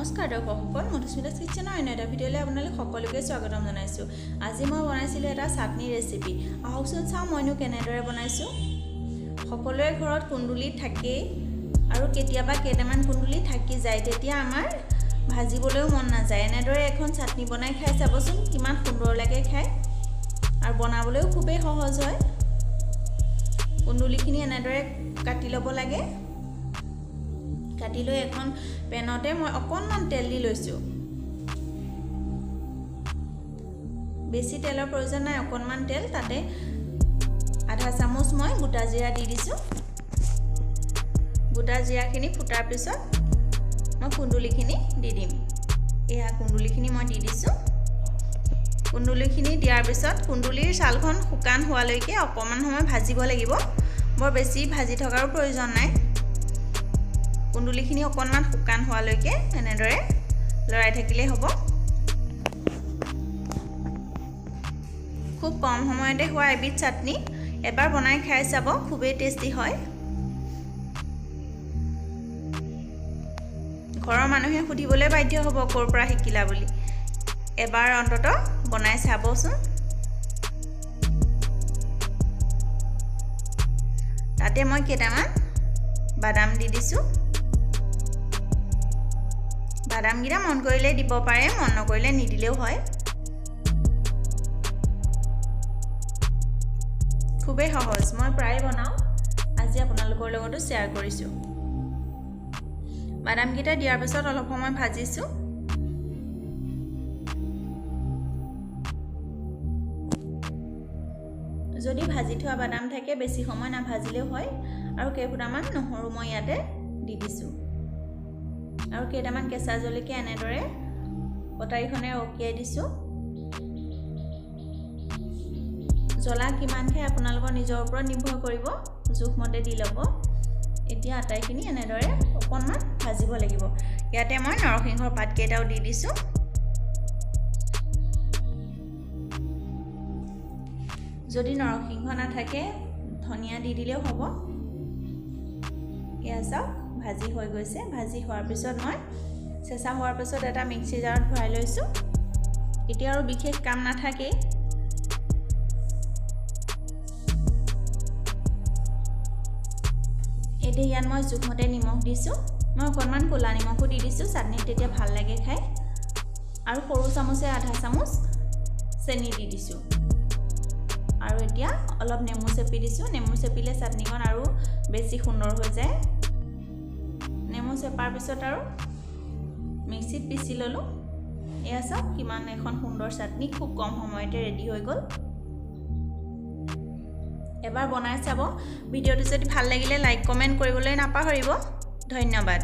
নমস্কাৰ দৰ্শকসকল, মধুস্মিতাছ কিচেনৰ অন্য এটা ভিডিঅ'লৈ আপোনালোক সকলোকে স্বাগতম জনাইছোঁ। আজি মই বনাইছিলোঁ এটা চাটনি ৰেচিপি। আহকচোন চাওঁ মইনো কেনেদৰে বনাইছোঁ। সকলোৰে ঘৰত কুন্দুলি থাকেই আৰু কেতিয়াবা কেইটামান কুন্দুলি থাকি যায়, তেতিয়া আমাৰ ভাজিবলৈও মন নাযায়। এনেদৰে এখন চাটনি বনাই খাই চাবচোন, কিমান সুন্দৰ লাগে খাই আৰু বনাবলৈও খুবেই সহজ হয়। কুন্দুলিখিনি এনেদৰে কাটি ল'ব লাগে। কাটি লৈ এখন পেনতে মই অকণমান তেল দি লৈছোঁ। বেছি তেলৰ প্ৰয়োজন নাই, অকণমান তেল, তাতে আধা চামুচ মই গোটা জিৰা দি দিছোঁ। গোটা জিৰাখিনি ফুটাৰ পিছত মই কুন্দুলিখিনি দি দিম। এয়া কুন্দুলিখিনি মই দি দিছোঁ। কুন্দুলিখিনি দিয়াৰ পিছত কুন্দুলিৰ ছালখন শুকান হোৱালৈকে অকণমান সময় ভাজিব লাগিব। বৰ বেছি ভাজি থকাৰো প্ৰয়োজন নাই। কুন্দুলিখিনি অকণমান শুকান হোৱালৈকে এনেদৰে লৰাই থাকিলেই হ'ব। খুব কম সময়তে হোৱা এবিধ চাটনি, এবাৰ বনাই খাই চাব, খুবেই টেষ্টি হয়। ঘৰৰ মানুহে সুধিবলৈ বাধ্য হ'ব ক'ৰ পৰা শিকিলা বুলি। এবাৰ অন্ততঃ বনাই চাবচোন। তাতে মই কেইটামান বাদাম দি দিছোঁ। বাদামকেইটা মন কৰিলে দিব পাৰে, মন নকৰিলে নিদিলেও হয়। খুবেই সহজ, মই প্ৰায় বনাওঁ, আজি আপোনালোকৰ লগতো শ্বেয়াৰ কৰিছোঁ। বাদামকেইটা দিয়াৰ পিছত অলপ সময় ভাজিছোঁ। যদি ভাজি থোৱা বাদাম থাকে বেছি সময় নাভাজিলেও হয়। আৰু কেইফুটামান নহৰু মই ইয়াতে দি দিছোঁ। আৰু কেইটামান কেঁচা জলকীয়া এনেদৰে কটাৰীখনে ৰকিয়াই দিছোঁ। জ্বলা কিমান খায় আপোনালোকৰ নিজৰ ওপৰত নিৰ্ভৰ কৰিব, জোখমতে দি ল'ব। এতিয়া আটাইখিনি এনেদৰে অকণমান ভাজিব লাগিব। ইয়াতে মই নৰসিংহৰ পাতকেইটাও দি দিছোঁ। যদি নৰসিংহ নাথাকে ধনিয়া দি দিলেও হ'ব। এয়া চাওক ভাজি হৈ গৈছে। ভাজি হোৱাৰ পিছত মই চেঁচা হোৱাৰ পিছত এটা মিক্সি জাৰত ভৰাই লৈছোঁ। এতিয়া আৰু বিশেষ কাম নাথাকেই। এতিয়া ইয়াত মই জোখমতে নিমখ দিছোঁ। মই অকণমান ক'লা নিমখো দি দিছোঁ, চাটনিত তেতিয়া ভাল লাগে খাই। আৰু সৰু চামুচে আধা চামুচ চেনি দি দিছোঁ। আৰু এতিয়া অলপ নেমু চেপি দিছোঁ। নেমু চেপিলে চাটনিখন আৰু বেছি সুন্দৰ হৈ যায়। নেমু চেপাৰ পিছত আৰু মিক্সিত পিচি ল'লোঁ। এয়া চাওক কিমান এখন সুন্দৰ চাটনি খুব কম সময়তে ৰেডি হৈ গ'ল। এবাৰ বনাই চাব। ভিডিঅ'টো যদি ভাল লাগিলে লাইক কমেণ্ট কৰিবলৈ নাপাহৰিব। ধন্যবাদ।